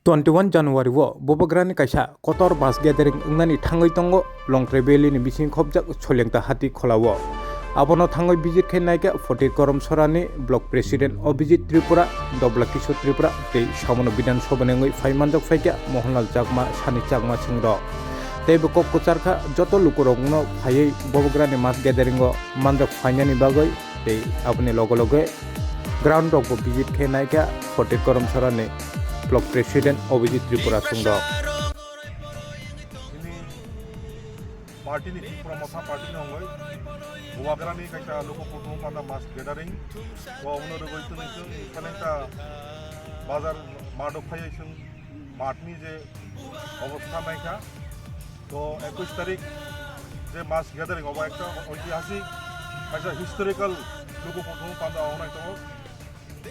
21 January wo Bobograni kaisa kotor bus gathering ngnani thangoi tongo Longtrai Valley ni bising khobjak Cholengta hati kholawo abono thangoi visit khe naika Fotir Korom Sorani block president Abhijit Tripura Dobla Kishore Tripura tei Samono Bidhan Sabha nengoi phaimanjak phaikya Mohanlal Chakma Sani Chakma singro tei bo kok kucharkha joto lukurokno phaiei Bobograni mass gathering o manjak phainani bagoi tei aboni loge loge ground rok bo visit khe naika Fotir Korom Sorani Block President Abhijit Tripura Sungdo. Ini party ni promosa party ni hongoi. Bobograni kaisa loko kutung panda mass gathering. Wa uno do goitu ni sung kanenta bazar mardo phai sung matni je অবস্থা নাইকা তো 21 তারিখ যে মাস gathering হবা একটা ঐতিহাসিক কাইসা historical লoko kutung panda অনাই তো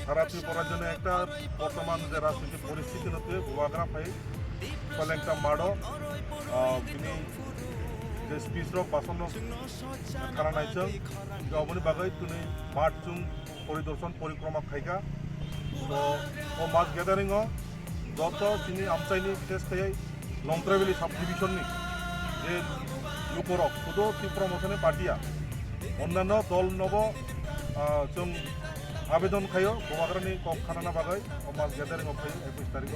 সারা ত্রিপুরার জন্য একটা বর্তমান যে রাজনৈতিক পরিস্থিতি নতুন বোবাগ্রা ফাই কলেংটা মাড়ো তিনি যে স্পিচ রক বাসন খানা নাইছং অবনি বাগৈ তুমি মাঠ চুং পরিদর্শন পরিক্রমা খাইকা তো ও মাছ গ্যাদারিং যত তিনি আমচাইনি টেস্ট থাই লংট্রাই ভ্যালি সাব ডিভিশননি যে লোকরক শুধু ত্রিপুরা মোশনে পার্টিয়া অন্যান্য দল নব जों आवेदन खायो Bobograni kok khanana bagai mass gathering of 21 tarikh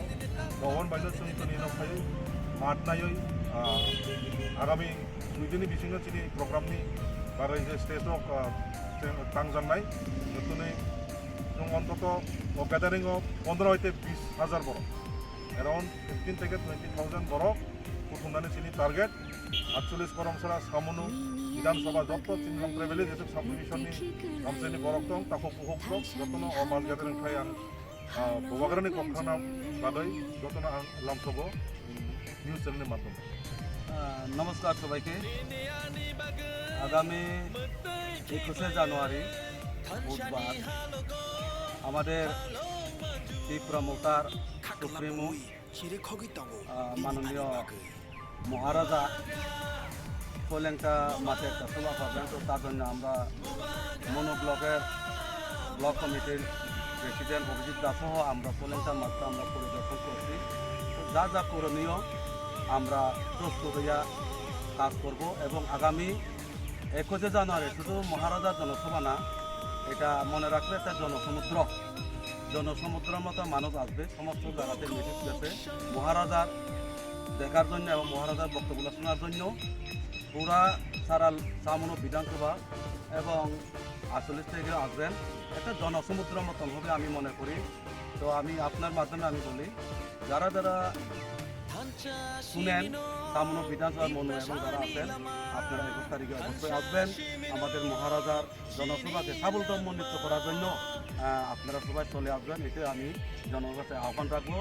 gawon baino chung tuni no khai mat nayoi agami duidini bisingo chini program ni bagai je stage ok tangjanai notune जों অন্তত gathering of 15 হইতে 20000 বড় around 15 থেকে 20000 বড় কুতুনানি chini target 48 করমসরা সামনু বিধানসভা যত চিনলং ট্রাভেলে যেতে sub ডিভিশননি আমসেনি বরক দং তাকো কুহক দং যতনো মাস গ্যাদারিং খাই আং Bobograni কখনা বাদই যতনো আং লামসবো নিউজ চ্যানেলের মাধ্যমে নমস্কার সবাইকে আগামী 21 জানুয়ারি বুধবার আমাদের ত্রিপুরা মোটার সুপ্রিমো মাননীয় মহারাজা Cholengta মাঠে একটা সভা পাবেন তো তার জন্য আমরা মনো ব্লকের ব্লক কমিটির প্রেসিডেন্ট অভিজিৎ দাসহ আমরা Cholengta মাঠটা আমরা পরিদর্শন করছি তো যা যা করণীয় আমরা প্রস্তুত হইয়া কাজ করব এবং আগামী 21 জানুয়ারি শুধু মহারাজার জনসভা না এটা মনে রাখবে একটা জনসমুদ্রের মতো মানুষ আসবে সমস্ত জায়গাতে মিটিং গেছে মহারাজার দেখার জন্য এবং মহারাজার বক্তব্য শোনার জন্য পুরা সারা সামনো বিধানসভা এবং 48 থেকে আসবেন একটা জনসমুদ্রের মতন হবে আমি মনে করি তো আমি আপনার মাধ্যমে আমি বলি যারা যারা শুনেন সামনো বিধানসভার মনে এবং যারা আছেন আপনারা 21 তারিখে অবশ্যই আসবেন আমাদের মহারাজার জনসভাকে সাফল্যমণ্ডিত করার জন্য আপনারা সবাই চলে আসবেন এতে আমি জনগণের কাছে আহ্বান রাখবো